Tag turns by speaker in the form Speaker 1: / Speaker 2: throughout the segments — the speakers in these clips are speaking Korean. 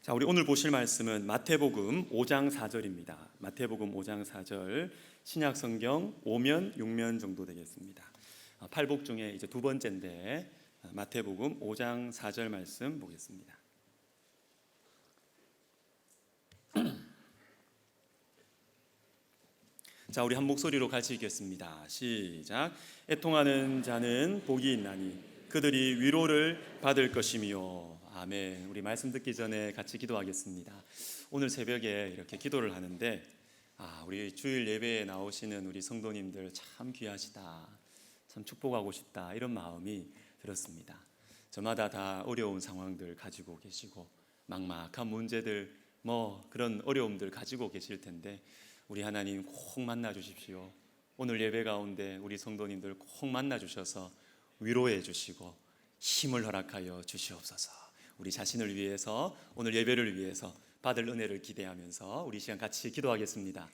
Speaker 1: 자, 우리 오늘 보실 말씀은 마태복음 5장 4절입니다. 마태복음 5장 4절, 신약 성경 5면 6면 정도 되겠습니다. 팔복 중에 이제 두 번째인데 마태복음 5장 4절 말씀 보겠습니다. 자, 우리 한 목소리로 같이 읽겠습니다. 시작. 애통하는 자는 복이 있나니 그들이 위로를 받을 것이며. 아멘. 우리 말씀 듣기 전에 같이 기도하겠습니다. 오늘 새벽에 이렇게 기도를 하는데 우리 주일 예배에 나오시는 우리 성도님들 참 귀하시다, 참 축복하고 싶다, 이런 마음이 들었습니다. 저마다 다 어려운 상황들 가지고 계시고 막막한 문제들, 그런 어려움들 가지고 계실 텐데 우리 하나님 꼭 만나 주십시오. 오늘 예배 가운데 우리 성도님들 꼭 만나 주셔서 위로해 주시고 힘을 허락하여 주시옵소서. 우리 자신을 위해서, 오늘 예배를 위해서 받을 은혜를 기대하면서 우리 시간 같이 기도하겠습니다.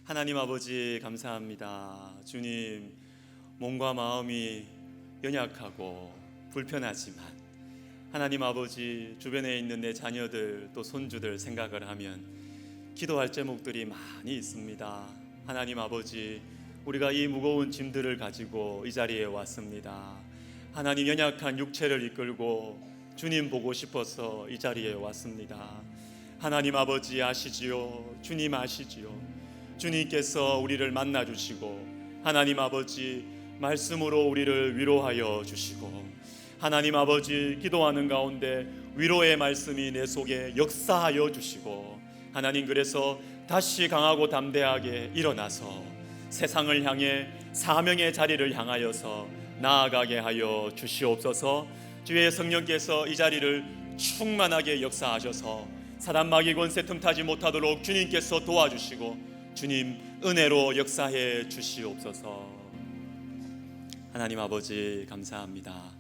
Speaker 1: 하나님 아버지 감사합니다. 주님, 몸과 마음이 연약하고 불편하지만 하나님 아버지, 주변에 있는 내 자녀들 또 손주들 생각을 하면 기도할 제목들이 많이 있습니다. 하나님 아버지, 우리가 이 무거운 짐들을 가지고 이 자리에 왔습니다. 하나님, 연약한 육체를 이끌고 주님 보고 싶어서 이 자리에 왔습니다. 하나님 아버지 아시지요? 주님 아시지요? 주님께서 우리를 만나 주시고 하나님 아버지 말씀으로 우리를 위로하여 주시고 하나님 아버지, 기도하는 가운데 위로의 말씀이 내 속에 역사하여 주시고 하나님, 그래서 다시 강하고 담대하게 일어나서 세상을 향해 사명의 자리를 향하여서 나아가게 하여 주시옵소서. 주의 성령께서 이 자리를 충만하게 역사하셔서 사단 마귀 권세 틈타지 못하도록 주님께서 도와주시고 주님 은혜로 역사해 주시옵소서. 하나님 아버지 감사합니다.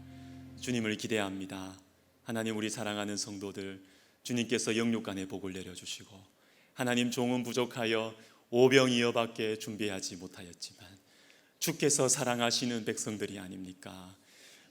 Speaker 1: 주님을 기대합니다. 하나님, 우리 사랑하는 성도들 주님께서 영육간에 복을 내려주시고 하나님, 종은 부족하여 오병이어밖에 준비하지 못하였지만 주께서 사랑하시는 백성들이 아닙니까?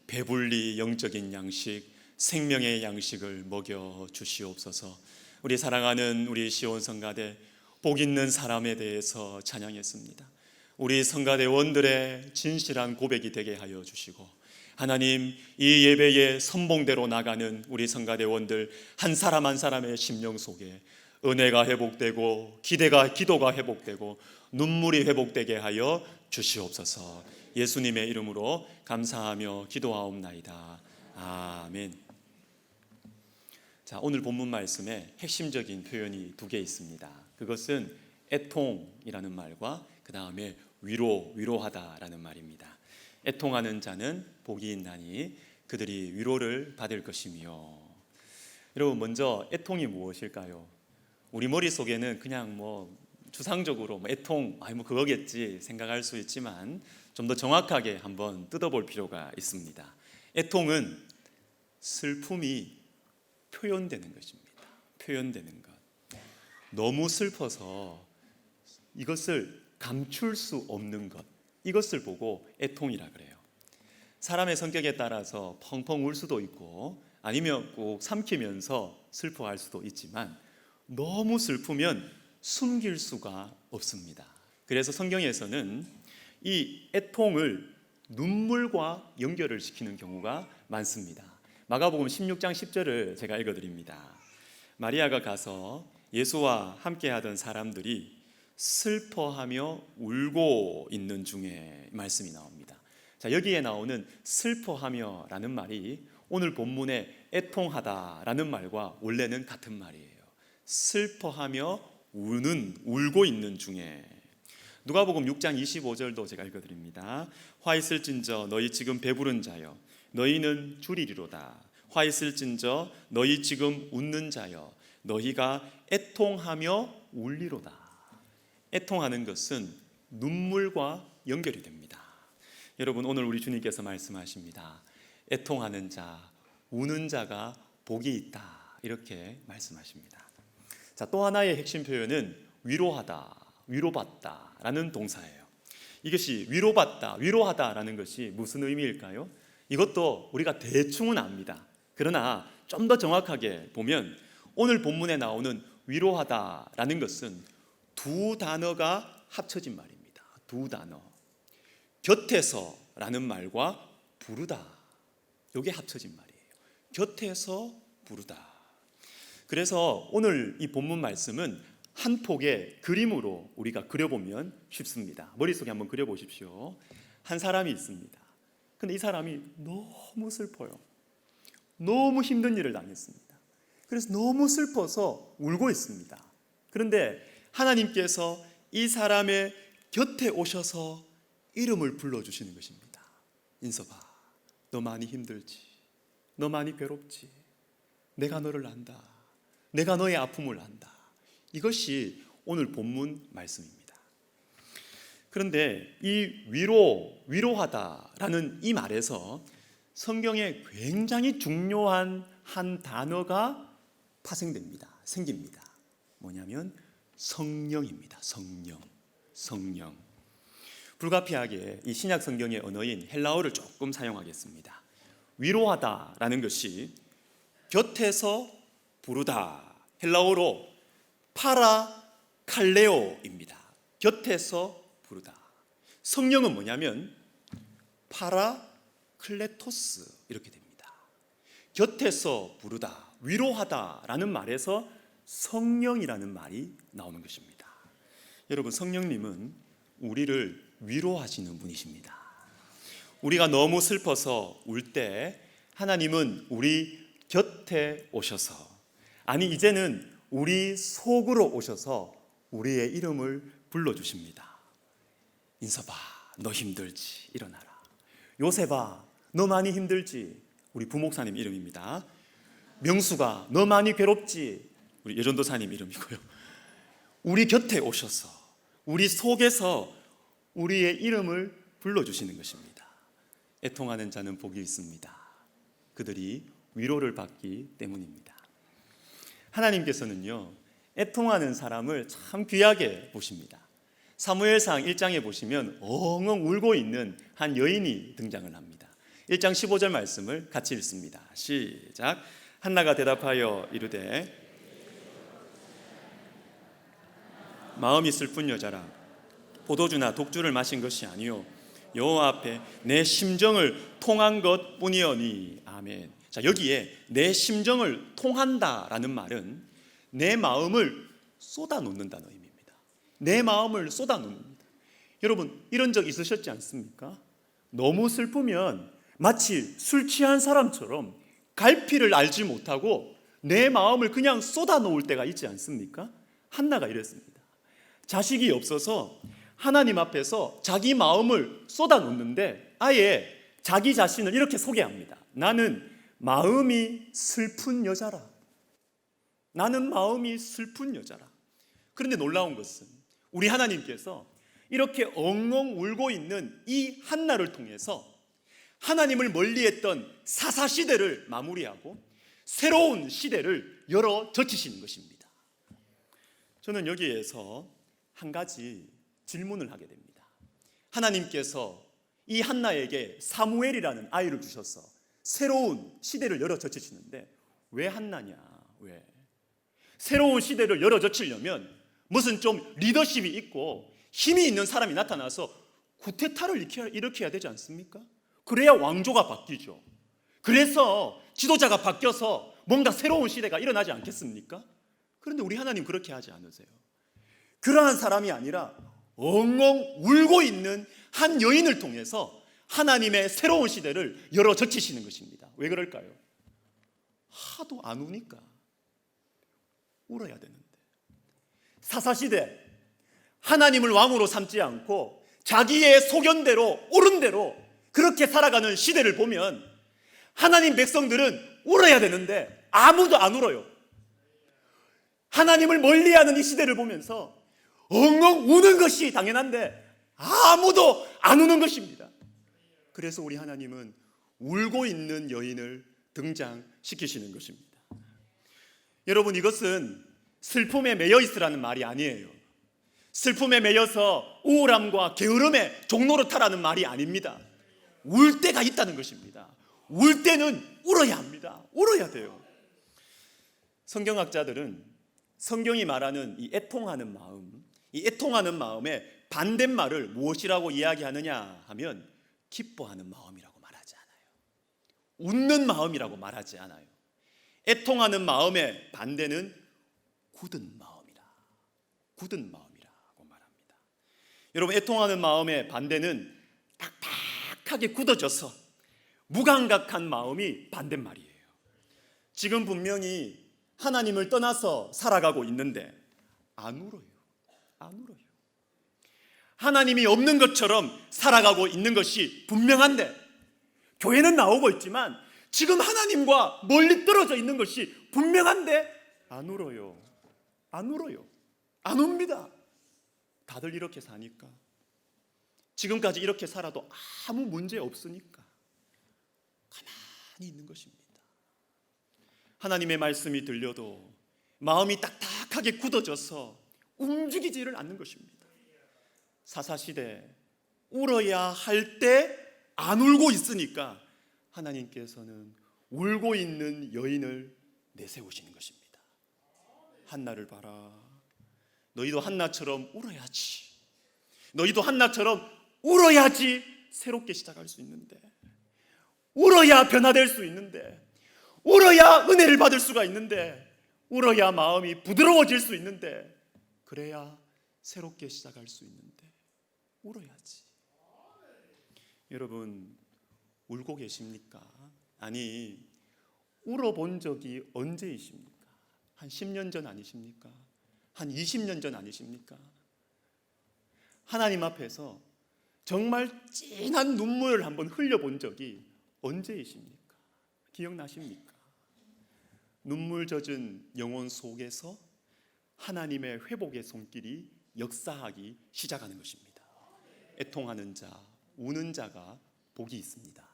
Speaker 1: 배불리 영적인 양식, 생명의 양식을 먹여 주시옵소서. 우리 사랑하는 우리 시온 성가대 복 있는 사람에 대해서 찬양했습니다. 우리 성가대원들의 진실한 고백이 되게 하여 주시고 하나님, 이 예배의 선봉대로 나가는 우리 성가대원들 한 사람 한 사람의 심령 속에 은혜가 회복되고 기도가 회복되고 눈물이 회복되게 하여 주시옵소서. 예수님의 이름으로 감사하며 기도하옵나이다. 아멘. 자, 오늘 본문 말씀에 핵심적인 표현이 두 개 있습니다. 그것은 애통이라는 말과 그 다음에 위로하다라는 말입니다. 애통하는 자는 복이 있나니 그들이 위로를 받을 것이며. 여러분, 먼저 애통이 무엇일까요? 우리 머릿속에는 그냥 추상적으로 애통, 그거겠지 생각할 수 있지만 좀 더 정확하게 한번 뜯어볼 필요가 있습니다. 애통은 슬픔이 표현되는 것입니다. 표현되는 것. 너무 슬퍼서 이것을 감출 수 없는 것, 이것을 보고 애통이라 그래요. 사람의 성격에 따라서 펑펑 울 수도 있고 아니면 꼭 삼키면서 슬퍼할 수도 있지만 너무 슬프면 숨길 수가 없습니다. 그래서 성경에서는 이 애통을 눈물과 연결을 시키는 경우가 많습니다. 마가복음 16장 10절을 제가 읽어드립니다. 마리아가 가서 예수와 함께하던 사람들이 슬퍼하며 울고 있는 중에 말씀이 나옵니다. 자, 여기에 나오는 슬퍼하며 라는 말이 오늘 본문의 애통하다라는 말과 원래는 같은 말이에요. 슬퍼하며 울고 있는 중에. 누가복음 6장 25절도 제가 읽어드립니다. 화 있을진저 너희 지금 배부른 자여 너희는 줄이리로다. 화 있을진저 너희 지금 웃는 자여 너희가 애통하며 울리로다. 애통하는 것은 눈물과 연결이 됩니다. 여러분, 오늘 우리 주님께서 말씀하십니다. 애통하는 자, 우는 자가 복이 있다, 이렇게 말씀하십니다. 자, 또 하나의 핵심 표현은 위로하다, 위로받다라는 동사예요. 이것이 위로받다, 위로하다라는 것이 무슨 의미일까요? 이것도 우리가 대충은 압니다. 그러나 좀 더 정확하게 보면 오늘 본문에 나오는 위로하다라는 것은 두 단어가 합쳐진 말입니다. 두 단어. 곁에서라는 말과 부르다. 이게 합쳐진 말이에요. 곁에서 부르다. 그래서 오늘 이 본문 말씀은 한 폭의 그림으로 우리가 그려보면 쉽습니다. 머릿속에 한번 그려보십시오. 한 사람이 있습니다. 근데 이 사람이 너무 슬퍼요. 너무 힘든 일을 당했습니다. 그래서 너무 슬퍼서 울고 있습니다. 그런데 하나님께서 이 사람의 곁에 오셔서 이름을 불러주시는 것입니다. 인서봐, 너 많이 힘들지? 너 많이 괴롭지? 내가 너를 안다. 내가 너의 아픔을 안다. 이것이 오늘 본문 말씀입니다. 그런데 이 위로하다라는 이 말에서 성경에 굉장히 중요한 한 단어가 파생됩니다. 생깁니다. 뭐냐면 성령입니다. 성령. 불가피하게 이 신약 성경의 언어인 헬라어를 조금 사용하겠습니다. 위로하다라는 것이 곁에서 부르다. 헬라어로 파라칼레오입니다. 곁에서 부르다. 성령은 뭐냐면 파라클레토스 이렇게 됩니다. 곁에서 부르다, 위로하다라는 말에서 성령이라는 말이 나오는 것입니다. 여러분, 성령님은 우리를 위로하시는 분이십니다. 우리가 너무 슬퍼서 울 때 하나님은 우리 곁에 오셔서, 아니 이제는 우리 속으로 오셔서 우리의 이름을 불러주십니다. 인서봐, 너 힘들지? 일어나라. 요셉아, 너 많이 힘들지? 우리 부목사님 이름입니다. 명수가, 너 많이 괴롭지? 우리 여전도사님 이름이고요. 우리 곁에 오셔서 우리 속에서 우리의 이름을 불러주시는 것입니다. 애통하는 자는 복이 있습니다. 그들이 위로를 받기 때문입니다. 하나님께서는요, 애통하는 사람을 참 귀하게 보십니다. 사무엘상 1장에 보시면 엉엉 울고 있는 한 여인이 등장을 합니다. 1장 15절 말씀을 같이 읽습니다. 시작. 한나가 대답하여 이르되 마음이 슬픈 여자라, 포도주나 독주를 마신 것이 아니요 여호와 앞에 내 심정을 통한 것뿐이오니. 아멘. 자, 여기에 내 심정을 통한다라는 말은 내 마음을 쏟아놓는다는 의미입니다. 내 마음을 쏟아놓습니다. 여러분, 이런 적 있으셨지 않습니까? 너무 슬프면 마치 술 취한 사람처럼 갈피를 알지 못하고 내 마음을 그냥 쏟아놓을 때가 있지 않습니까? 한나가 이랬습니다. 자식이 없어서 하나님 앞에서 자기 마음을 쏟아놓는데 아예 자기 자신을 이렇게 소개합니다. 나는 마음이 슬픈 여자라. 나는 마음이 슬픈 여자라. 그런데 놀라운 것은 우리 하나님께서 이렇게 엉엉 울고 있는 이 한나를 통해서 하나님을 멀리했던 사사시대를 마무리하고 새로운 시대를 열어 젖히시는 것입니다. 저는 여기에서 한 가지 질문을 하게 됩니다. 하나님께서 이 한나에게 사무엘이라는 아이를 주셔서 새로운 시대를 열어 젖히시는데 왜 한나냐? 왜? 새로운 시대를 열어 젖히려면 무슨 좀 리더십이 있고 힘이 있는 사람이 나타나서 쿠데타를 일으켜야 되지 않습니까? 그래야 왕조가 바뀌죠. 그래서 지도자가 바뀌어서 뭔가 새로운 시대가 일어나지 않겠습니까? 그런데 우리 하나님 그렇게 하지 않으세요. 그러한 사람이 아니라 엉엉 울고 있는 한 여인을 통해서 하나님의 새로운 시대를 열어 젖히시는 것입니다. 왜 그럴까요? 하도 안 우니까 울어야 되는데. 사사시대, 하나님을 왕으로 삼지 않고 자기의 소견대로 옳은 대로 그렇게 살아가는 시대를 보면 하나님 백성들은 울어야 되는데 아무도 안 울어요. 하나님을 멀리하는 이 시대를 보면서 엉엉 우는 것이 당연한데 아무도 안 우는 것입니다. 그래서 우리 하나님은 울고 있는 여인을 등장시키시는 것입니다. 여러분, 이것은 슬픔에 매여 있으라는 말이 아니에요. 슬픔에 매여서 우울함과 게으름의 종로를 타라는 말이 아닙니다. 울 때가 있다는 것입니다. 울 때는 울어야 합니다. 울어야 돼요. 성경학자들은 성경이 말하는 이 애통하는 마음, 이 애통하는 마음의 반대말을 무엇이라고 이야기하느냐 하면 기뻐하는 마음이라고 말하지 않아요. 웃는 마음이라고 말하지 않아요. 애통하는 마음의 반대는 굳은 마음이라고 말합니다. 여러분, 애통하는 마음의 반대는 딱딱하게 굳어져서 무감각한 마음이 반대말이에요. 지금 분명히 하나님을 떠나서 살아가고 있는데 안 울어요. 하나님이 없는 것처럼 살아가고 있는 것이 분명한데, 교회는 나오고 있지만 지금 하나님과 멀리 떨어져 있는 것이 분명한데 안 울어요. 안 웁니다. 다들 이렇게 사니까, 지금까지 이렇게 살아도 아무 문제 없으니까 가만히 있는 것입니다. 하나님의 말씀이 들려도 마음이 딱딱하게 굳어져서 움직이지를 않는 것입니다. 사사시대 울어야 할 때 안 울고 있으니까 하나님께서는 울고 있는 여인을 내세우시는 것입니다. 한나를 봐라. 너희도 한나처럼 울어야지. 너희도 한나처럼 울어야지 새롭게 시작할 수 있는데, 울어야 변화될 수 있는데, 울어야 은혜를 받을 수가 있는데, 울어야 마음이 부드러워질 수 있는데, 그래야 새롭게 시작할 수 있는데 울어야지. 여러분, 울고 계십니까? 아니, 울어본 적이 언제이십니까? 한 10년 전 아니십니까? 한 20년 전 아니십니까? 하나님 앞에서 정말 진한 눈물을 한번 흘려본 적이 언제이십니까? 기억나십니까? 눈물 젖은 영혼 속에서 하나님의 회복의 손길이 역사하기 시작하는 것입니다. 애통하는 자, 우는 자가 복이 있습니다.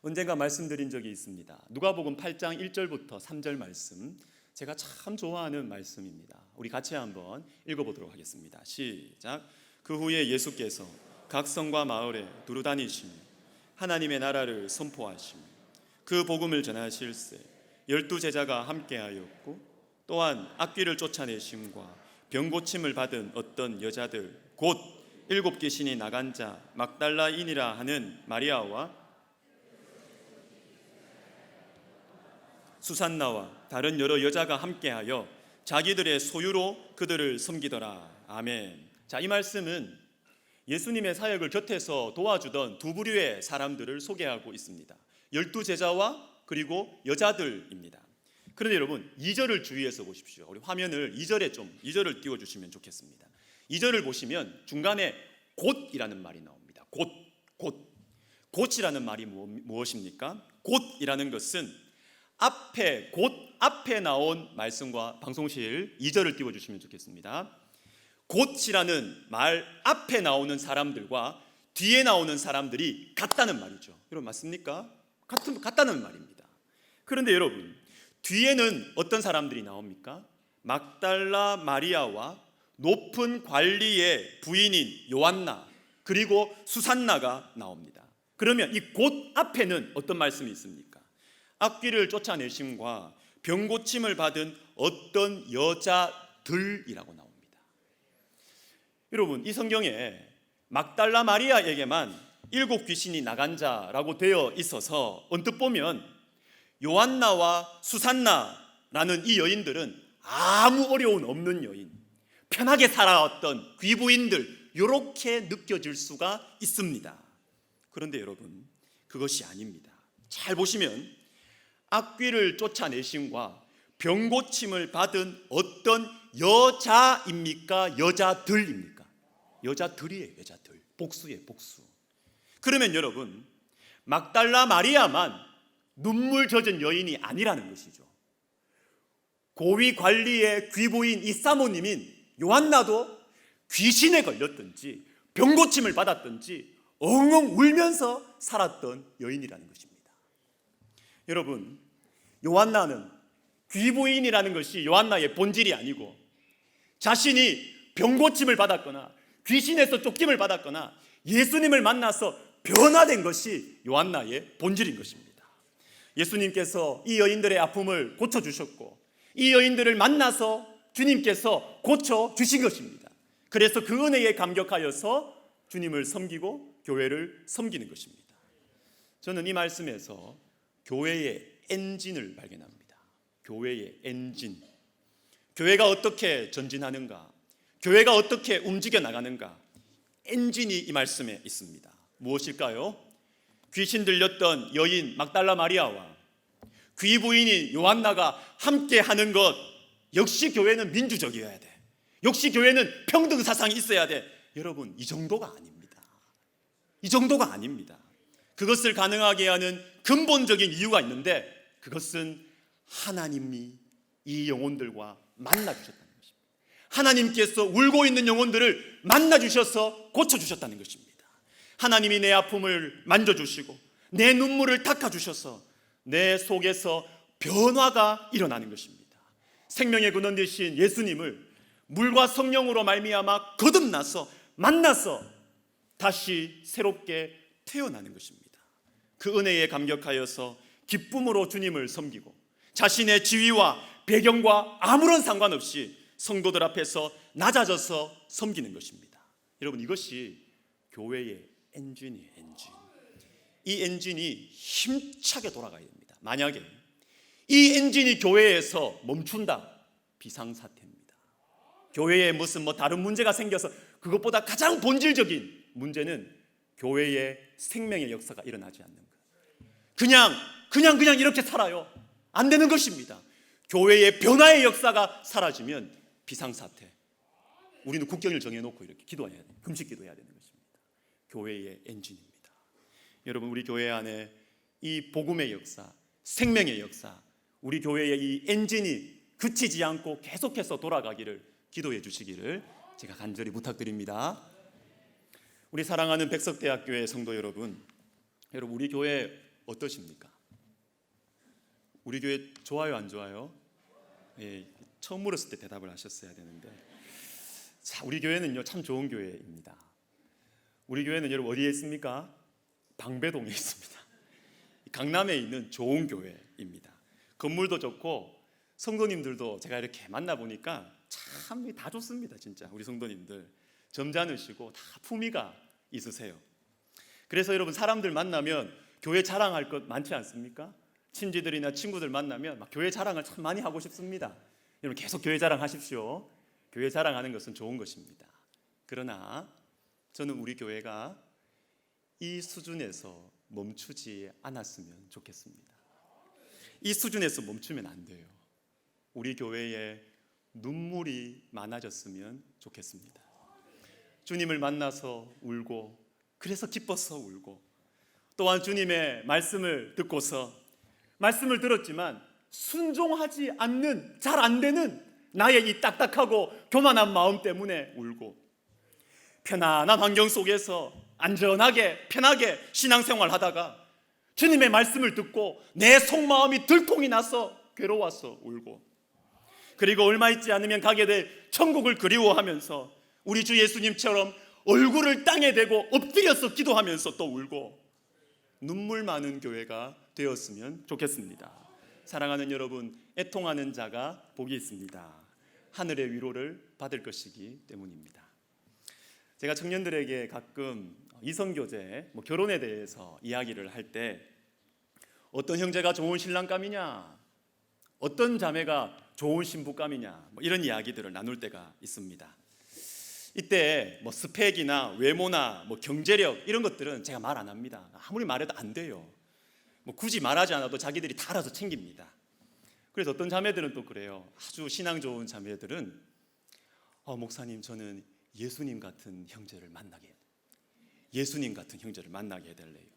Speaker 1: 언젠가 말씀드린 적이 있습니다. 누가복음 8장 1절부터 3절 말씀, 제가 참 좋아하는 말씀입니다. 우리 같이 한번 읽어보도록 하겠습니다. 시작. 그 후에 예수께서 각 성과 마을에 두루다니시며 하나님의 나라를 선포하시며 그 복음을 전하실세 12제자가 함께하였고, 또한 악귀를 쫓아내심과 병 고침을 받은 어떤 여자들, 곧 7 귀신이 나간 자 막달라인이라 하는 마리아와 수산나와 다른 여러 여자가 함께하여 자기들의 소유로 그들을 섬기더라. 아멘. 자, 이 말씀은 예수님의 사역을 곁에서 도와주던 두 부류의 사람들을 소개하고 있습니다. 12제자와 그리고 여자들입니다. 그런데 여러분, 2절을 주의해서 보십시오. 우리 화면을 2절을 띄워주시면 좋겠습니다. 2절을 보시면 중간에 곧이라는 말이 나옵니다. 곧이라는 말이 무엇입니까? 곧이라는 것은 앞에 나온 말씀과 방송실 2절을 띄워주시면 좋겠습니다. 곧이라는 말 앞에 나오는 사람들과 뒤에 나오는 사람들이 같다는 말이죠. 여러분, 맞습니까? 같다는 말입니다. 그런데 여러분, 뒤에는 어떤 사람들이 나옵니까? 막달라 마리아와 높은 관리의 부인인 요한나, 그리고 수산나가 나옵니다. 그러면 이 곧 앞에는 어떤 말씀이 있습니까? 악귀를 쫓아내심과 병 고침을 받은 어떤 여자들이라고 나옵니다. 여러분, 이 성경에 막달라 마리아에게만 7 귀신이 나간 자라고 되어 있어서 언뜻 보면 요한나와 수산나라는 이 여인들은 아무 어려움 없는 여인, 편하게 살아왔던 귀부인들, 이렇게 느껴질 수가 있습니다. 그런데 여러분, 그것이 아닙니다. 잘 보시면 악귀를 쫓아내심과 병 고침을 받은 어떤 여자입니까? 여자들입니까? 여자들이에요. 여자들. 복수예요. 복수. 그러면 여러분, 막달라 마리아만 눈물 젖은 여인이 아니라는 것이죠. 고위 관리의 귀부인 이 사모님인 요한나도 귀신에 걸렸든지 병 고침을 받았든지 엉엉 울면서 살았던 여인이라는 것입니다. 여러분, 요한나는 귀부인이라는 것이 요한나의 본질이 아니고, 자신이 병 고침을 받았거나 귀신에서 쫓김을 받았거나 예수님을 만나서 변화된 것이 요한나의 본질인 것입니다. 예수님께서 이 여인들의 아픔을 고쳐주셨고 이 여인들을 만나서 주님께서 고쳐주신 것입니다. 그래서 그 은혜에 감격하여서 주님을 섬기고 교회를 섬기는 것입니다. 저는 이 말씀에서 교회의 엔진을 발견합니다. 교회의 엔진. 교회가 어떻게 전진하는가, 교회가 어떻게 움직여 나가는가, 엔진이 이 말씀에 있습니다. 무엇일까요? 귀신 들렸던 여인 막달라 마리아와 귀 부인인 요한나가 함께 하는 것, 역시 교회는 민주적이어야 돼. 역시 교회는 평등 사상이 있어야 돼. 여러분, 이 정도가 아닙니다. 이 정도가 아닙니다. 그것을 가능하게 하는 근본적인 이유가 있는데, 그것은 하나님이 이 영혼들과 만나주셨다는 것입니다. 하나님께서 울고 있는 영혼들을 만나주셔서 고쳐주셨다는 것입니다. 하나님이 내 아픔을 만져주시고 내 눈물을 닦아주셔서 내 속에서 변화가 일어나는 것입니다. 생명의 근원 되신 예수님을 물과 성령으로 말미암아 거듭나서 만나서 다시 새롭게 태어나는 것입니다. 그 은혜에 감격하여서 기쁨으로 주님을 섬기고 자신의 지위와 배경과 아무런 상관없이 성도들 앞에서 낮아져서 섬기는 것입니다. 여러분, 이것이 교회의 엔진이에요. 엔진. 이 엔진이 힘차게 돌아가야 됩니다. 만약에 이 엔진이 교회에서 멈춘다, 비상사태입니다. 교회에 무슨 다른 문제가 생겨서 그것보다 가장 본질적인 문제는 교회의 생명의 역사가 일어나지 않는 것. 그냥 이렇게 살아요. 안 되는 것입니다. 교회의 변화의 역사가 사라지면 비상사태. 우리는 국경을 정해놓고 이렇게 기도해야 돼요. 금식 기도해야 되는 것입니다. 교회의 엔진입니다. 여러분, 우리 교회 안에 이 복음의 역사, 생명의 역사, 우리 교회의 이 엔진이 그치지 않고 계속해서 돌아가기를 기도해 주시기를 제가 간절히 부탁드립니다. 우리 사랑하는 백석대학교의 성도 여러분, 우리 교회 어떠십니까? 우리 교회 좋아요, 안 좋아요? 예, 처음 물었을 때 대답을 하셨어야 되는데, 자, 우리 교회는요 참 좋은 교회입니다. 우리 교회는 여러분 어디에 있습니까? 방배동에 있습니다. 강남에 있는 좋은 교회입니다. 건물도 좋고 성도님들도 제가 이렇게 만나보니까 참 다 좋습니다. 진짜 우리 성도님들 점잖으시고 다 품위가 있으세요. 그래서 여러분, 사람들 만나면 교회 자랑할 것 많지 않습니까? 친지들이나 친구들 만나면 막 교회 자랑을 참 많이 하고 싶습니다. 여러분, 계속 교회 자랑하십시오. 교회 자랑하는 것은 좋은 것입니다. 그러나 저는 우리 교회가 이 수준에서 멈추지 않았으면 좋겠습니다. 이 수준에서 멈추면 안 돼요. 우리 교회에 눈물이 많아졌으면 좋겠습니다. 주님을 만나서 울고, 그래서 기뻐서 울고, 또한 주님의 말씀을 듣고서 말씀을 들었지만 순종하지 않는, 잘 안 되는 나의 이 딱딱하고 교만한 마음 때문에 울고, 편안한 환경 속에서 안전하게 편하게 신앙생활 하다가 주님의 말씀을 듣고 내 속마음이 들통이 나서 괴로워서 울고, 그리고 얼마 있지 않으면 가게 될 천국을 그리워하면서 우리 주 예수님처럼 얼굴을 땅에 대고 엎드려서 기도하면서 또 울고, 눈물 많은 교회가 되었으면 좋겠습니다. 사랑하는 여러분, 애통하는 자가 복이 있습니다. 하늘의 위로를 받을 것이기 때문입니다. 제가 청년들에게 가끔 이성교제, 결혼에 대해서 이야기를 할 때 어떤 형제가 좋은 신랑감이냐, 어떤 자매가 좋은 신부감이냐, 이런 이야기들을 나눌 때가 있습니다. 이때 스펙이나 외모나 경제력 이런 것들은 제가 말 안 합니다. 아무리 말해도 안 돼요. 굳이 말하지 않아도 자기들이 다 알아서 챙깁니다. 그래서 어떤 자매들은 또 그래요. 아주 신앙 좋은 자매들은 목사님, 저는 예수님 같은 형제를 만나게 해달래요.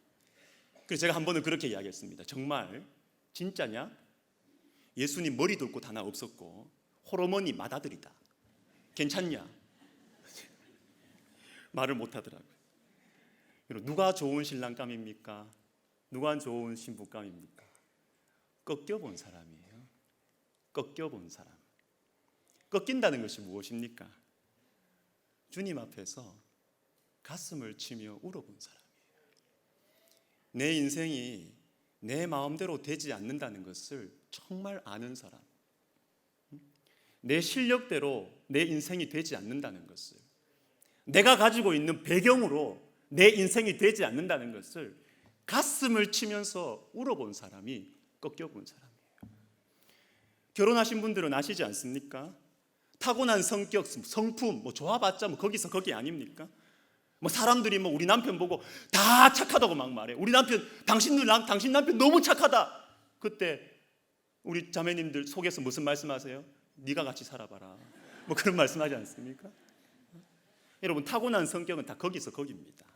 Speaker 1: 그래서 제가 한 번은 그렇게 이야기했습니다. 정말 진짜냐? 예수님 머리 둘 곳 하나 없었고 호르몬이 맏아들이다. 괜찮냐? 말을 못하더라고요. 누가 좋은 신랑감입니까? 누가 좋은 신부감입니까? 꺾여본 사람이에요. 꺾여본 사람. 꺾인다는 것이 무엇입니까? 주님 앞에서 가슴을 치며 울어본 사람이에요. 내 인생이 내 마음대로 되지 않는다는 것을 정말 아는 사람, 내 실력대로 내 인생이 되지 않는다는 것을, 내가 가지고 있는 배경으로 내 인생이 되지 않는다는 것을 가슴을 치면서 울어본 사람이 꺾여본 사람이에요. 결혼하신 분들은 아시지 않습니까? 타고난 성격, 성품 좋아봤자 거기서 거기 아닙니까? 사람들이 우리 남편 보고 다 착하다고 막 말해. 우리 남편, 당신 남편 너무 착하다. 그때 우리 자매님들 속에서 무슨 말씀하세요? 네가 같이 살아봐라. 그런 말씀하지 않습니까? 여러분, 타고난 성격은 다 거기서 거기입니다.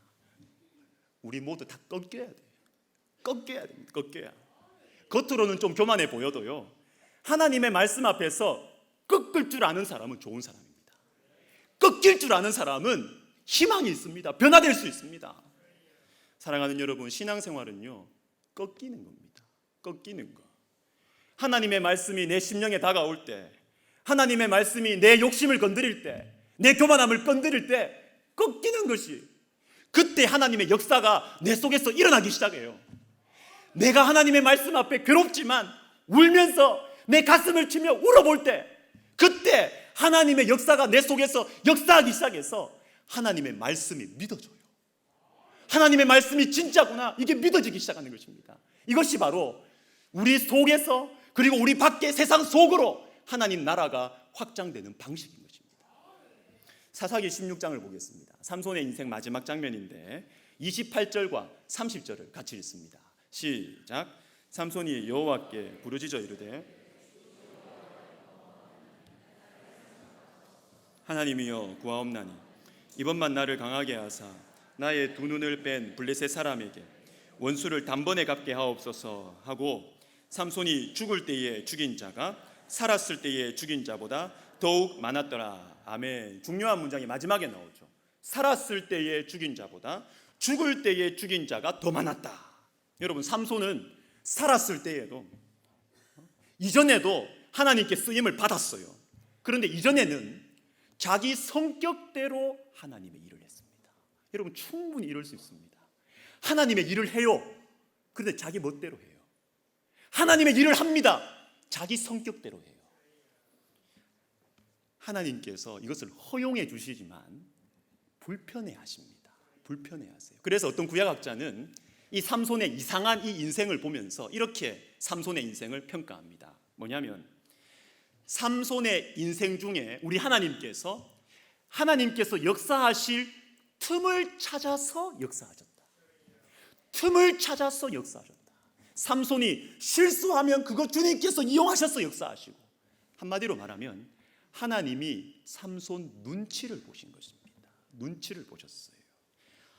Speaker 1: 우리 모두 다 꺾여야 돼요. 꺾여야 됩니다. 꺾여야. 겉으로는 좀 교만해 보여도요, 하나님의 말씀 앞에서 꺾을 줄 아는 사람은 좋은 사람입니다. 꺾일 줄 아는 사람은 희망이 있습니다. 변화될 수 있습니다. 사랑하는 여러분, 신앙생활은요, 꺾이는 겁니다. 꺾이는 거. 하나님의 말씀이 내 심령에 다가올 때, 하나님의 말씀이 내 욕심을 건드릴 때, 내 교만함을 건드릴 때 꺾이는 것이, 그때 하나님의 역사가 내 속에서 일어나기 시작해요. 내가 하나님의 말씀 앞에 괴롭지만 울면서 내 가슴을 치며 울어볼 때, 그때 하나님의 역사가 내 속에서 역사하기 시작해서 하나님의 말씀이 믿어져요. 하나님의 말씀이 진짜구나, 이게 믿어지기 시작하는 것입니다. 이것이 바로 우리 속에서, 그리고 우리 밖에 세상 속으로 하나님 나라가 확장되는 방식인 것입니다. 사사기 16장을 보겠습니다. 삼손의 인생 마지막 장면인데 28절과 30절을 같이 읽습니다. 시작. 삼손이 여호와께 부르짖어 이르되 하나님이여 구하옵나니 이번만 나를 강하게 하사 나의 두 눈을 뺀 블레셋 사람에게 원수를 단번에 갚게 하옵소서 하고, 삼손이 죽을 때에 죽인 자가 살았을 때에 죽인 자보다 더욱 많았더라. 아멘. 중요한 문장이 마지막에 나오죠. 살았을 때에 죽인 자보다 죽을 때에 죽인 자가 더 많았다. 여러분, 삼손은 살았을 때에도, 이전에도 하나님께 쓰임을 받았어요. 그런데 이전에는 자기 성격대로 하나님의 일을 했습니다. 여러분, 충분히 이럴 수 있습니다. 하나님의 일을 해요. 그런데 자기 멋대로 해요. 하나님의 일을 합니다. 자기 성격대로 해요. 하나님께서 이것을 허용해 주시지만 불편해 하십니다. 불편해 하세요. 그래서 어떤 구약학자는 이 삼손의 이상한 이 인생을 보면서 이렇게 삼손의 인생을 평가합니다. 뭐냐면, 삼손의 인생 중에 우리 하나님께서 역사하실 틈을 찾아서 역사하셨다. 틈을 찾아서 역사하셨다. 삼손이 실수하면 그거 주님께서 이용하셔서 역사하시고, 한마디로 말하면 하나님이 삼손 눈치를 보신 것입니다. 눈치를 보셨어요.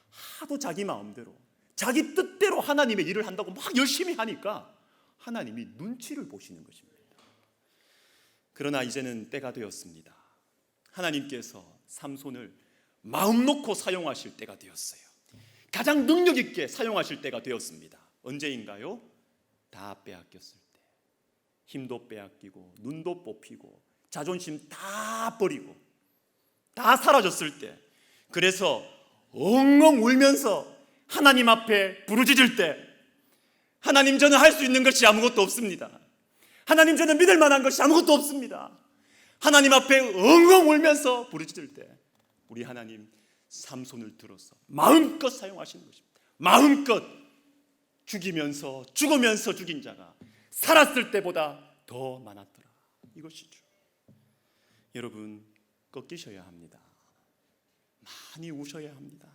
Speaker 1: 하도 자기 마음대로, 자기 뜻대로 하나님의 일을 한다고 막 열심히 하니까 하나님이 눈치를 보시는 것입니다. 그러나 이제는 때가 되었습니다. 하나님께서 삼손을 마음 놓고 사용하실 때가 되었어요. 가장 능력 있게 사용하실 때가 되었습니다. 언제인가요? 다 빼앗겼을 때, 힘도 빼앗기고 눈도 뽑히고 자존심 다 버리고 다 사라졌을 때, 그래서 엉엉 울면서 하나님 앞에 부르짖을 때, 하나님, 저는 할 수 있는 것이 아무것도 없습니다. 하나님, 저는 믿을 만한 것이 아무것도 없습니다. 하나님 앞에 엉엉 울면서 부르짖을 때 우리 하나님 삼손을 들어서 마음껏 사용하시는 것입니다. 마음껏 죽으면서 죽인 자가 살았을 때보다 더 많았더라. 이것이죠. 여러분, 꺾이셔야 합니다. 많이 우셔야 합니다.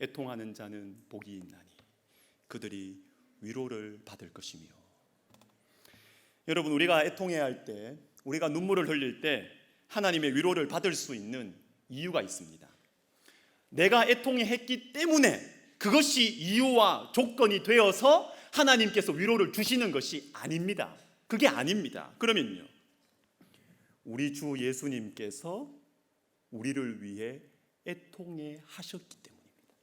Speaker 1: 애통하는 자는 복이 있나니 그들이 위로를 받을 것이며. 여러분, 우리가 애통해야 할 때, 우리가 눈물을 흘릴 때 하나님의 위로를 받을 수 있는 이유가 있습니다. 내가 애통했기 때문에 그것이 이유와 조건이 되어서 하나님께서 위로를 주시는 것이 아닙니다. 그게 아닙니다. 그러면요, 우리 주 예수님께서 우리를 위해 애통해 하셨기 때문입니다.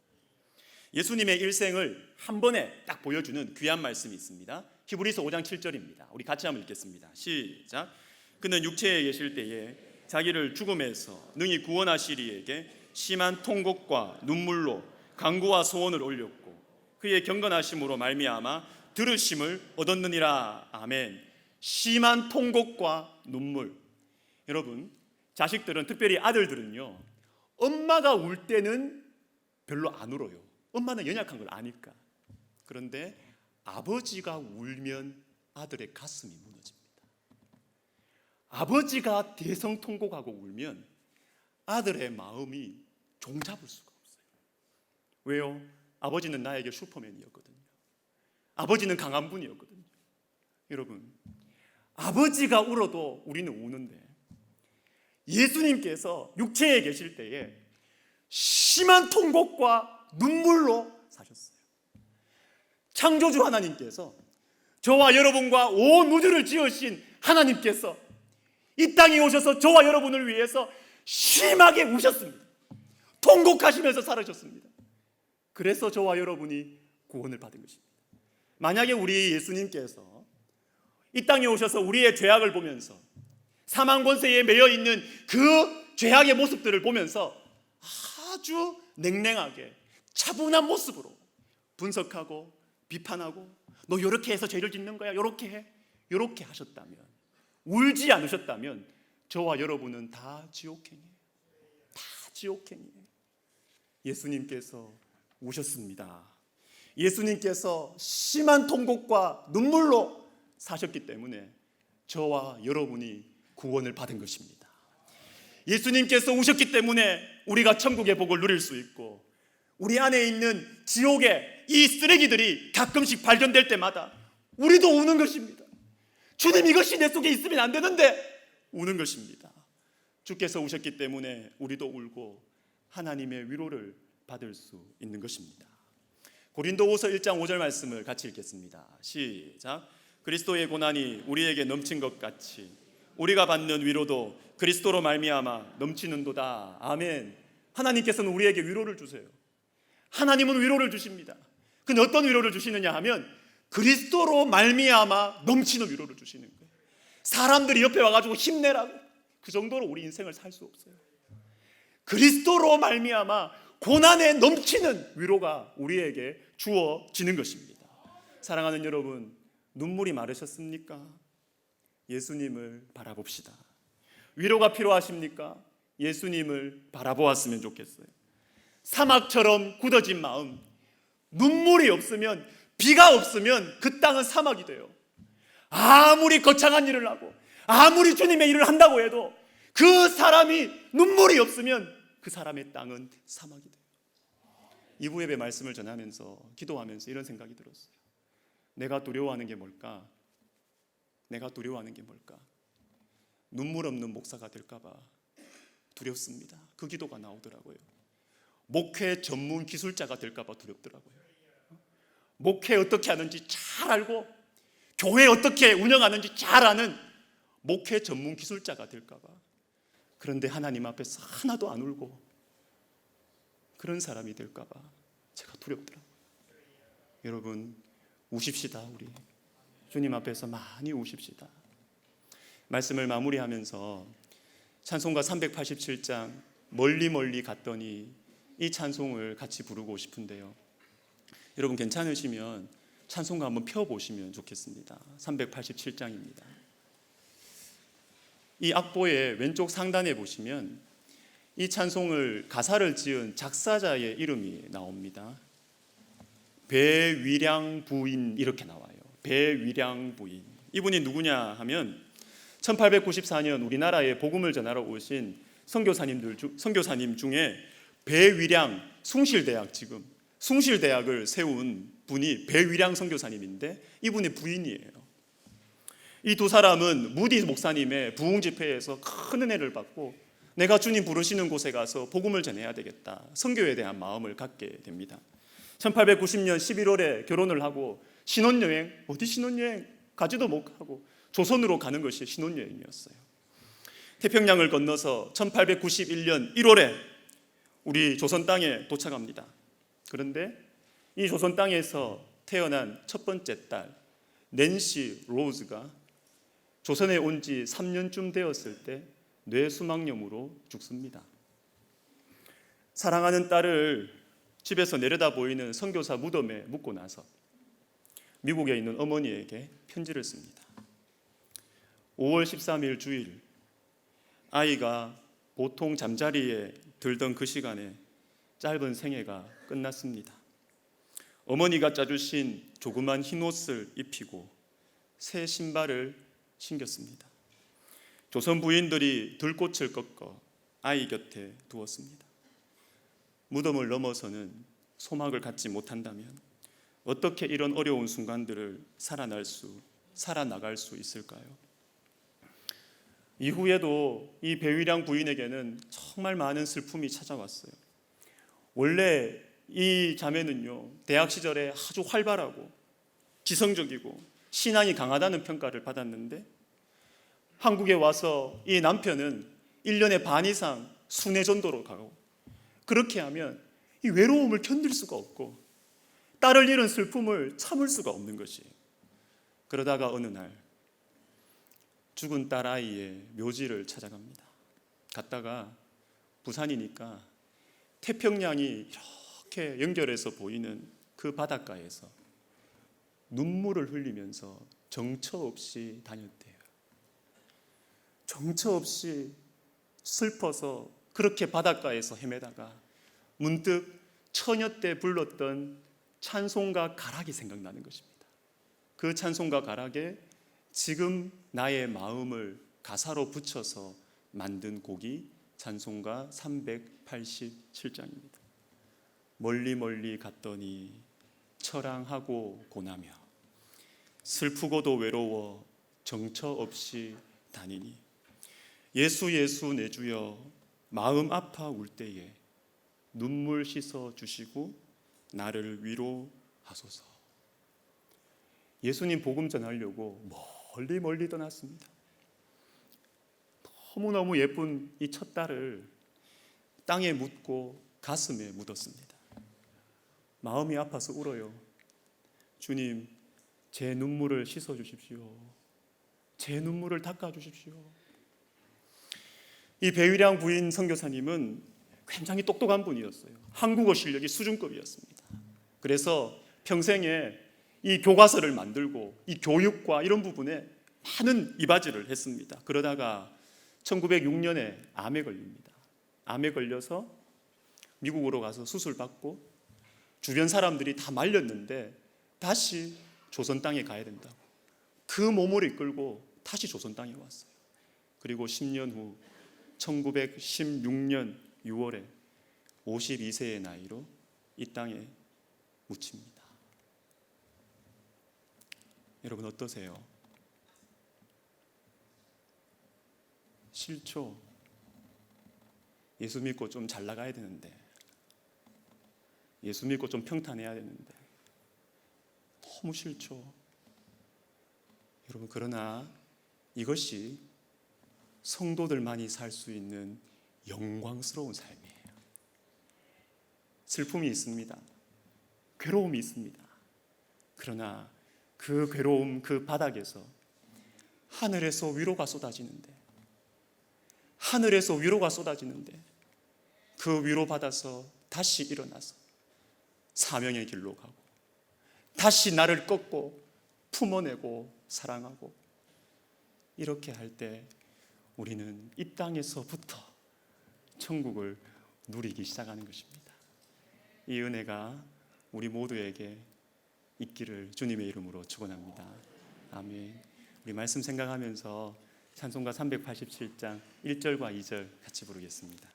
Speaker 1: 예수님의 일생을 한 번에 딱 보여주는 귀한 말씀이 있습니다. 히브리서 5장 7절입니다. 우리 같이 한번 읽겠습니다. 시작. 그는 육체에 계실 때에 자기를 죽음에서 능히 구원하시리에게 심한 통곡과 눈물로 간구와 소원을 올렸고, 그의 경건하심으로 말미암아 들으심을 얻었느니라. 아멘. 심한 통곡과 눈물. 여러분, 자식들은, 특별히 아들들은요, 엄마가 울 때는 별로 안 울어요. 엄마는 연약한 걸 아니까. 그런데 아버지가 울면 아들의 가슴이 무너집니다. 아버지가 대성통곡하고 울면 아들의 마음이 종잡을 수가 없어요. 왜요? 아버지는 나에게 슈퍼맨이었거든요. 아버지는 강한 분이었거든요. 여러분, 아버지가 울어도 우리는 우는데 예수님께서 육체에 계실 때에 심한 통곡과 눈물로 사셨어요. 창조주 하나님께서, 저와 여러분과 온 우주를 지으신 하나님께서 이 땅에 오셔서 저와 여러분을 위해서 심하게 우셨습니다. 통곡하시면서 살으셨습니다. 그래서 저와 여러분이 구원을 받은 것입니다. 만약에 우리 예수님께서 이 땅에 오셔서 우리의 죄악을 보면서, 사망 권세에 매여 있는 그 죄악의 모습들을 보면서 아주 냉랭하게 차분한 모습으로 분석하고 비판하고, 너 이렇게 해서 죄를 짓는 거야, 이렇게 해, 이렇게 하셨다면, 울지 않으셨다면 저와 여러분은 다 지옥행이에요. 다 지옥행이에요. 예수님께서 우셨습니다. 예수님께서 심한 통곡과 눈물로 사셨기 때문에 저와 여러분이 구원을 받은 것입니다. 예수님께서 우셨기 때문에 우리가 천국의 복을 누릴 수 있고, 우리 안에 있는 지옥의 이 쓰레기들이 가끔씩 발견될 때마다 우리도 우는 것입니다. 주님, 이것이 내 속에 있으면 안 되는데 우는 것입니다. 주께서 우셨기 때문에 우리도 울고 하나님의 위로를 받을 수 있는 것입니다. 고린도후서 1장 5절 말씀을 같이 읽겠습니다. 시작. 그리스도의 고난이 우리에게 넘친 것 같이 우리가 받는 위로도 그리스도로 말미암아 넘치는도다. 아멘. 하나님께서는 우리에게 위로를 주세요. 하나님은 위로를 주십니다. 근데 어떤 위로를 주시느냐 하면 그리스도로 말미암아 넘치는 위로를 주시는 거예요. 사람들이 옆에 와가지고 힘내라고, 그 정도로 우리 인생을 살 수 없어요. 그리스도로 말미암아 고난에 넘치는 위로가 우리에게 주어지는 것입니다. 사랑하는 여러분, 눈물이 마르셨습니까? 예수님을 바라봅시다. 위로가 필요하십니까? 예수님을 바라보았으면 좋겠어요. 사막처럼 굳어진 마음, 눈물이 없으면, 비가 없으면 그 땅은 사막이 돼요. 아무리 거창한 일을 하고 아무리 주님의 일을 한다고 해도 그 사람이 눈물이 없으면 그 사람의 땅은 사막이 돼요. 이부 예배 말씀을 전하면서, 기도하면서 이런 생각이 들었어요. 내가 두려워하는 게 뭘까? 내가 두려워하는 게 뭘까? 눈물 없는 목사가 될까 봐 두렵습니다. 그 기도가 나오더라고요. 목회 전문 기술자가 될까 봐 두렵더라고요. 목회 어떻게 하는지 잘 알고 교회 어떻게 운영하는지 잘 아는 목회 전문 기술자가 될까 봐. 그런데 하나님 앞에서 하나도 안 울고 그런 사람이 될까 봐 제가 두렵더라고요. 여러분, 우십시다. 우리 주님 앞에서 많이 우십시다. 말씀을 마무리하면서 찬송가 387장 멀리 멀리 갔더니 이 찬송을 같이 부르고 싶은데요. 여러분, 괜찮으시면 찬송가 한번 펴보시면 좋겠습니다. 387장입니다. 이 악보의 왼쪽 상단에 보시면 이 찬송을 가사를 지은 작사자의 이름이 나옵니다. 배위량 부인, 이렇게 나와요. 배위량 부인. 이분이 누구냐 하면 1894년 우리나라에 복음을 전하러 오신 선교사님 중에 배위량, 숭실대학, 지금 숭실대학을 세운 분이 배위량 선교사님인데 이분의 부인이에요. 이 두 사람은 무디 목사님의 부흥 집회에서 큰 은혜를 받고 내가 주님 부르시는 곳에 가서 복음을 전해야 되겠다, 선교에 대한 마음을 갖게 됩니다. 1890년 11월에 결혼을 하고 신혼여행, 어디 신혼여행 가지도 못하고 조선으로 가는 것이 신혼여행이었어요. 태평양을 건너서 1891년 1월에 우리 조선 땅에 도착합니다. 그런데 이 조선 땅에서 태어난 첫 번째 딸 낸시 로즈가 조선에 온 지 3년쯤 되었을 때 뇌수막염으로 죽습니다. 사랑하는 딸을 집에서 내려다 보이는 선교사 무덤에 묻고 나서 미국에 있는 어머니에게 편지를 씁니다. 5월 13일 주일, 아이가 보통 잠자리에 들던 그 시간에 짧은 생애가 끝났습니다. 어머니가 짜주신 조그만 흰 옷을 입히고 새 신발을 신겼습니다. 조선 부인들이 들꽃을 꺾어 아이 곁에 두었습니다. 무덤을 넘어서는 소망을 갖지 못한다면 어떻게 이런 어려운 순간들을 살아나갈 수 있을까요? 이후에도 이 배위량 부인에게는 정말 많은 슬픔이 찾아왔어요. 원래 이 자매는요, 대학 시절에 아주 활발하고 지성적이고 신앙이 강하다는 평가를 받았는데, 한국에 와서 이 남편은 1년에 반 이상 순회 전도로 가고, 그렇게 하면 이 외로움을 견딜 수가 없고 딸을 잃은 슬픔을 참을 수가 없는 것이에요. 그러다가 어느 날 죽은 딸 아이의 묘지를 찾아갑니다. 갔다가 부산이니까 태평양이 이렇게 연결해서 보이는 그 바닷가에서 눈물을 흘리면서 정처 없이 다녔대요. 정처 없이 슬퍼서 그렇게 바닷가에서 헤매다가 문득 처녀 때 불렀던 찬송가 가락이 생각나는 것입니다. 그 찬송가 가락에 지금 나의 마음을 가사로 붙여서 만든 곡이 찬송가 387장입니다. 멀리 멀리 갔더니 처량하고 고나며 슬프고도 외로워 정처 없이 다니니 예수 예수 내 주여 마음 아파 울 때에 눈물 씻어 주시고 나를 위로하소서. 예수님 복음 전하려고 멀리 멀리 떠났습니다. 너무너무 예쁜 이 첫 딸을 땅에 묻고 가슴에 묻었습니다. 마음이 아파서 울어요. 주님, 제 눈물을 씻어 주십시오. 제 눈물을 닦아 주십시오. 이 배위량 부인 선교사님은 굉장히 똑똑한 분이었어요. 한국어 실력이 수준급이었습니다. 그래서 평생에 이 교과서를 만들고 이 교육과 이런 부분에 많은 이바지를 했습니다. 그러다가 1906년에 암에 걸립니다. 암에 걸려서 미국으로 가서 수술받고 주변 사람들이 다 말렸는데 다시 조선 땅에 가야 된다고 그 몸을 이끌고 다시 조선 땅에 왔어요. 그리고 10년 후 1916년 6월에 52세의 나이로 이 땅에 묻힙니다. 여러분 어떠세요? 싫죠? 예수 믿고 좀 잘 나가야 되는데, 예수 믿고 좀 평탄해야 되는데 너무 싫죠? 여러분, 그러나 이것이 성도들만이 살 수 있는 영광스러운 삶이에요. 슬픔이 있습니다. 괴로움이 있습니다. 그러나 그 괴로움, 그 바닥에서 하늘에서 위로가 쏟아지는데, 그 위로 받아서 다시 일어나서 사명의 길로 가고 다시 나를 꺾고 품어내고 사랑하고, 이렇게 할 때 우리는 이 땅에서부터 천국을 누리기 시작하는 것입니다. 이 은혜가 우리 모두에게 있기를 주님의 이름으로 축원합니다. 아멘. 우리 말씀 생각하면서 찬송가 387장 1절과 2절 같이 부르겠습니다.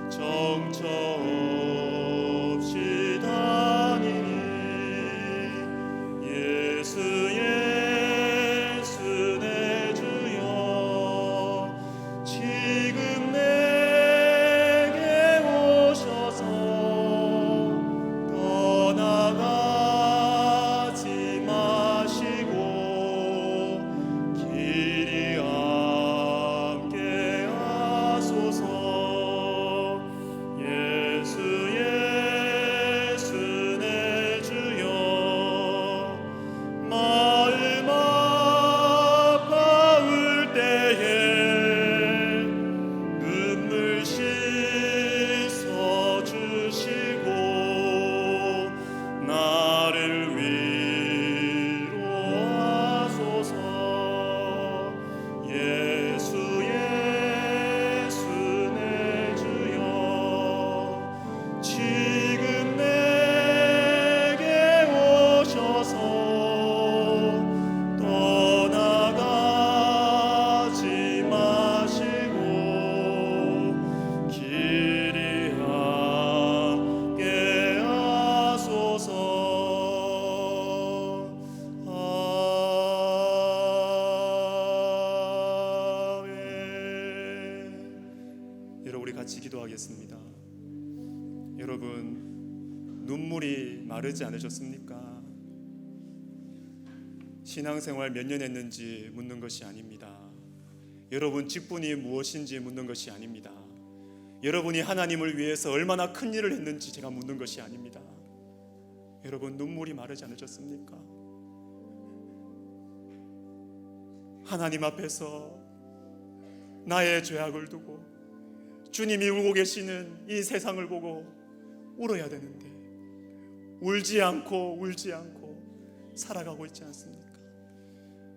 Speaker 2: 정처
Speaker 1: 여러분, 우리 같이 기도하겠습니다. 여러분, 눈물이 마르지 않으셨습니까? 신앙생활 몇 년 했는지 묻는 것이 아닙니다. 여러분, 직분이 무엇인지 묻는 것이 아닙니다. 여러분이 하나님을 위해서 얼마나 큰 일을 했는지 제가 묻는 것이 아닙니다. 여러분, 눈물이 마르지 않으셨습니까? 하나님 앞에서 나의 죄악을 두고 주님이 울고 계시는 이 세상을 보고 울어야 되는데 울지 않고 살아가고 있지 않습니까?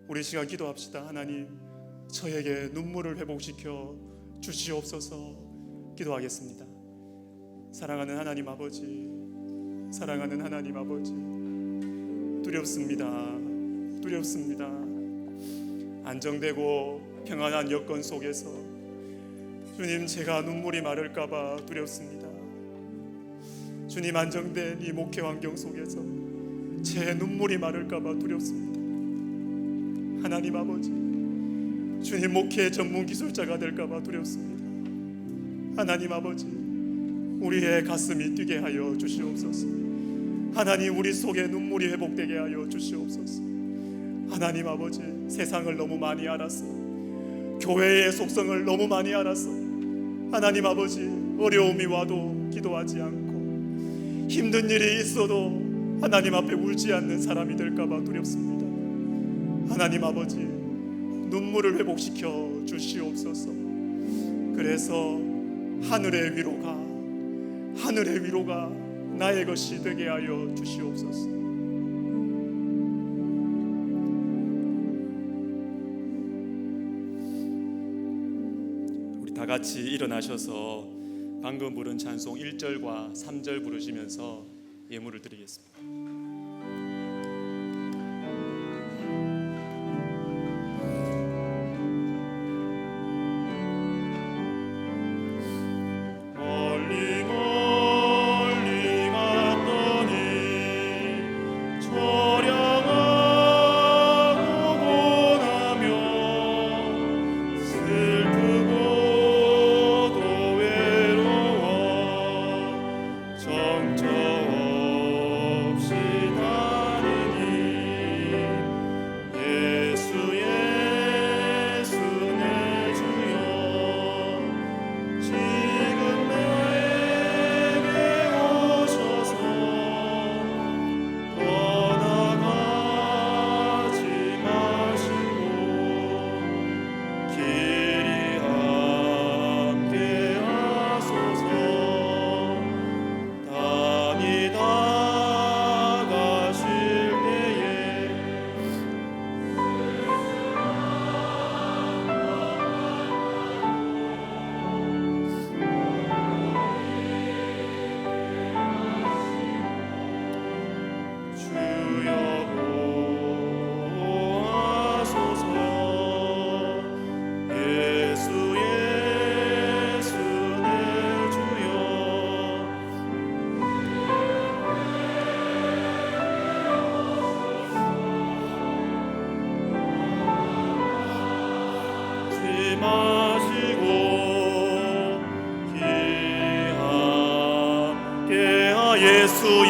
Speaker 1: 우리 시간 기도합시다. 하나님, 저에게 눈물을 회복시켜 주시옵소서. 기도하겠습니다. 사랑하는 하나님 아버지, 사랑하는 하나님 아버지, 두렵습니다. 안정되고 평안한 여건 속에서 주님, 제가 눈물이 마를까봐 두렵습니다. 주님, 안정된 이 목회 환경 속에서 제 눈물이 마를까봐 두렵습니다. 하나님 아버지, 주님, 목회 전문 기술자가 될까봐 두렵습니다. 하나님 아버지, 우리의 가슴이 뛰게 하여 주시옵소서. 하나님, 우리 속에 눈물이 회복되게 하여 주시옵소서. 하나님 아버지, 세상을 너무 많이 알아서, 교회의 속성을 너무 많이 알아서 하나님 아버지, 어려움이 와도 기도하지 않고 힘든 일이 있어도 하나님 앞에 울지 않는 사람이 될까봐 두렵습니다. 하나님 아버지, 눈물을 회복시켜 주시옵소서. 그래서 하늘의 위로가 나의 것이 되게 하여 주시옵소서. 우리 다 같이 일어나셔서 방금 부른 찬송 1절과 3절 부르시면서 예물을 드리겠습니다.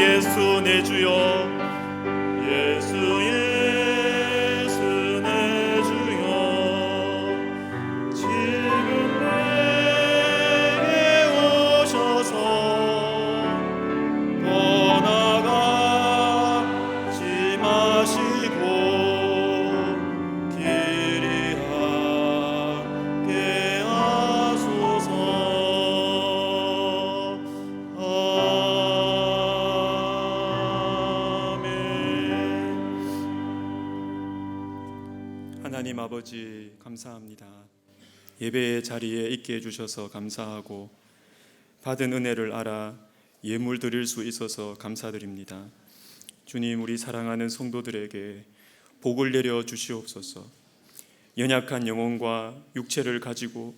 Speaker 1: 예수 내 주여, 예수 내 주여, 지금 내게 오셔서 떠나가지 마시고 길이 함께 하소서. 하나님 아버지, 감사합니다. 예배의 자리에 있게 해주셔서 감사하고 받은 은혜를 알아 예물 드릴 수 있어서 감사드립니다. 주님, 우리 사랑하는 성도들에게 복을 내려 주시옵소서. 연약한 영혼과 육체를 가지고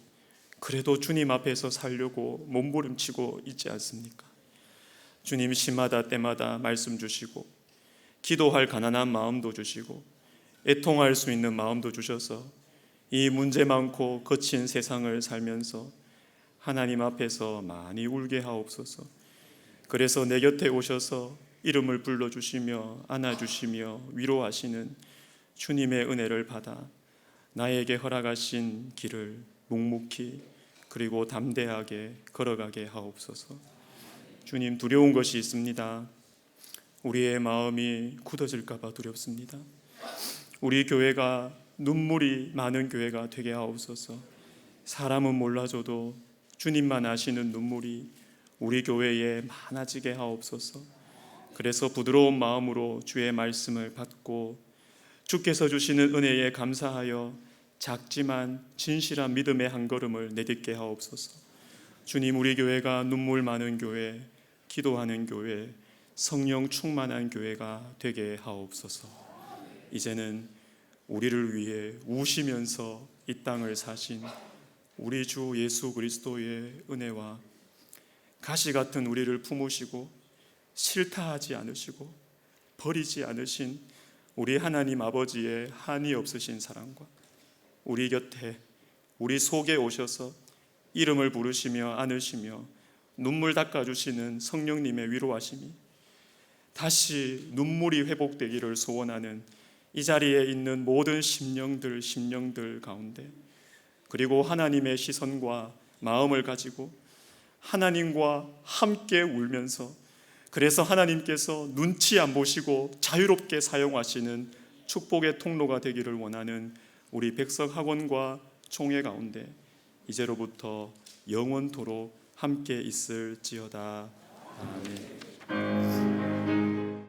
Speaker 1: 그래도 주님 앞에서 살려고 몸부림치고 있지 않습니까? 주님, 시마다 때마다 말씀 주시고 기도할 가난한 마음도 주시고 애통할 수 있는 마음도 주셔서 이 문제 많고 거친 세상을 살면서 하나님 앞에서 많이 울게 하옵소서. 그래서 내 곁에 오셔서 이름을 불러주시며 안아주시며 위로하시는 주님의 은혜를 받아 나에게 허락하신 길을 묵묵히 그리고 담대하게 걸어가게 하옵소서. 주님, 두려운 것이 있습니다. 우리의 마음이 굳어질까 봐 두렵습니다. 우리 교회가 눈물이 많은 교회가 되게 하옵소서. 사람은 몰라줘도 주님만 아시는 눈물이 우리 교회에 많아지게 하옵소서. 그래서 부드러운 마음으로 주의 말씀을 받고 주께서 주시는 은혜에 감사하여 작지만 진실한 믿음의 한 걸음을 내딛게 하옵소서. 주님, 우리 교회가 눈물 많은 교회, 기도하는 교회, 성령 충만한 교회가 되게 하옵소서. 이제는 우리를 위해 우시면서 이 땅을 사신 우리 주 예수 그리스도의 은혜와 가시 같은 우리를 품으시고 싫다하지 않으시고 버리지 않으신 우리 하나님 아버지의 한이 없으신 사랑과 우리 곁에 우리 속에 오셔서 이름을 부르시며 안으시며 눈물 닦아주시는 성령님의 위로하심이 다시 눈물이 회복되기를 소원하는 이 자리에 있는 모든 심령들 가운데, 그리고 하나님의 시선과 마음을 가지고 하나님과 함께 울면서, 그래서 하나님께서 눈치 안 보시고 자유롭게 사용하시는 축복의 통로가 되기를 원하는 우리 백석학원과 총회 가운데 이제로부터 영원토록 함께 있을지어다. 아멘.